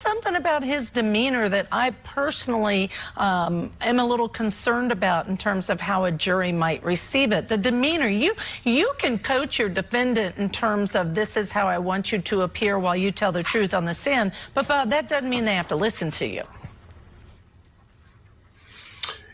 something about his demeanor that I personally am a little concerned about in terms of how a jury might receive it. The demeanor, you can coach your defendant in terms of this is how I want you to appear while you tell the truth on the stand, but Bob, that doesn't mean they have to listen to you.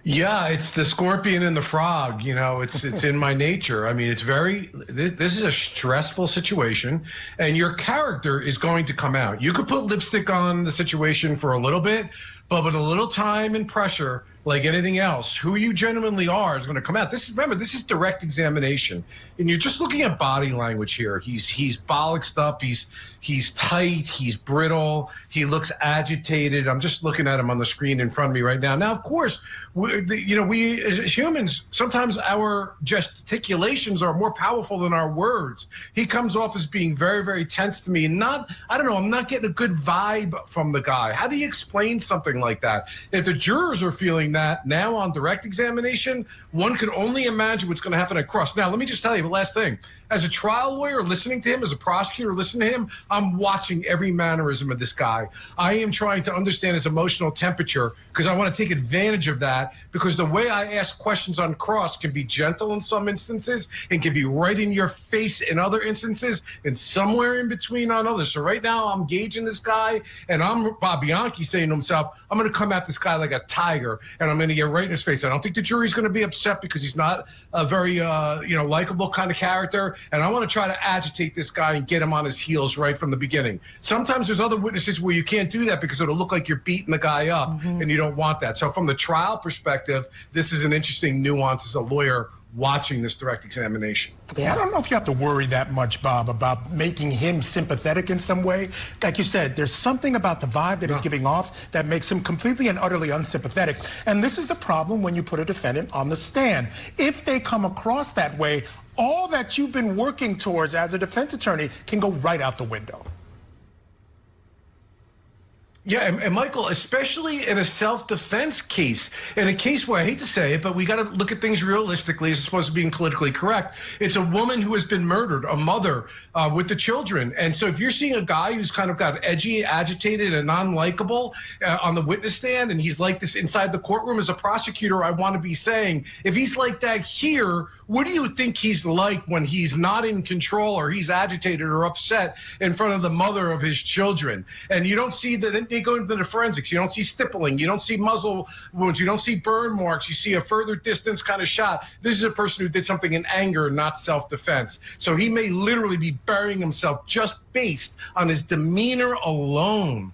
Yeah, it's the scorpion and the frog. You know, it's in my nature. I mean, this is a stressful situation, and your character is going to come out. You could put lipstick on the situation for a little bit, but with a little time and pressure, like anything else, who you genuinely are is going to come out. Remember, this is direct examination, and you're just looking at body language here. He's bollocksed up. He's tight. He's brittle. He looks agitated. I'm just looking at him on the screen in front of me right now. Now, of course, we as humans, sometimes our gesticulations are more powerful than our words. He comes off as being very, very tense to me, and I don't know, I'm not getting a good vibe from the guy. How do you explain something like that? If the jurors are feeling that now on direct examination, one can only imagine what's going to happen at cross. Now, let me just tell you the last thing. As a trial lawyer listening to him, as a prosecutor listening to him, I'm watching every mannerism of this guy. I am trying to understand his emotional temperature because I want to take advantage of that, because the way I ask questions on cross can be gentle in some instances and can be right in your face in other instances and somewhere in between on others. So right now I'm gauging this guy, and I'm Bob Bianchi saying to himself, I'm going to come at this guy like a tiger, and I'm going to get right in his face. I don't think the jury's going to be upset because he's not a very likable kind of character, and I want to try to agitate this guy and get him on his heels right from the beginning. Sometimes there's other witnesses where you can't do that because it'll look like you're beating the guy up, and you don't want that. So from the trial perspective, this is an interesting nuance as a lawyer watching this direct examination. Yeah. I don't know if you have to worry that much, Bob, about making him sympathetic in some way. Like you said, there's something about the vibe that he's giving off that makes him completely and utterly unsympathetic. And this is the problem when you put a defendant on the stand. If they come across that way, all that you've been working towards as a defense attorney can go right out the window. Yeah, and Michael, especially in a self-defense case, in a case where I hate to say it, but we got to look at things realistically as opposed to being politically correct. It's a woman who has been murdered, a mother with the children. And so if you're seeing a guy who's kind of got edgy, agitated, and non-likable on the witness stand, and he's like this inside the courtroom, as a prosecutor, I want to be saying, if he's like that here, what do you think he's like when he's not in control or he's agitated or upset in front of the mother of his children? And you don't see that. You go into the forensics, you don't see stippling, you don't see muzzle wounds, you don't see burn marks, you see a further distance kind of shot. This is a person who did something in anger, not self-defense. So he may literally be burying himself just based on his demeanor alone.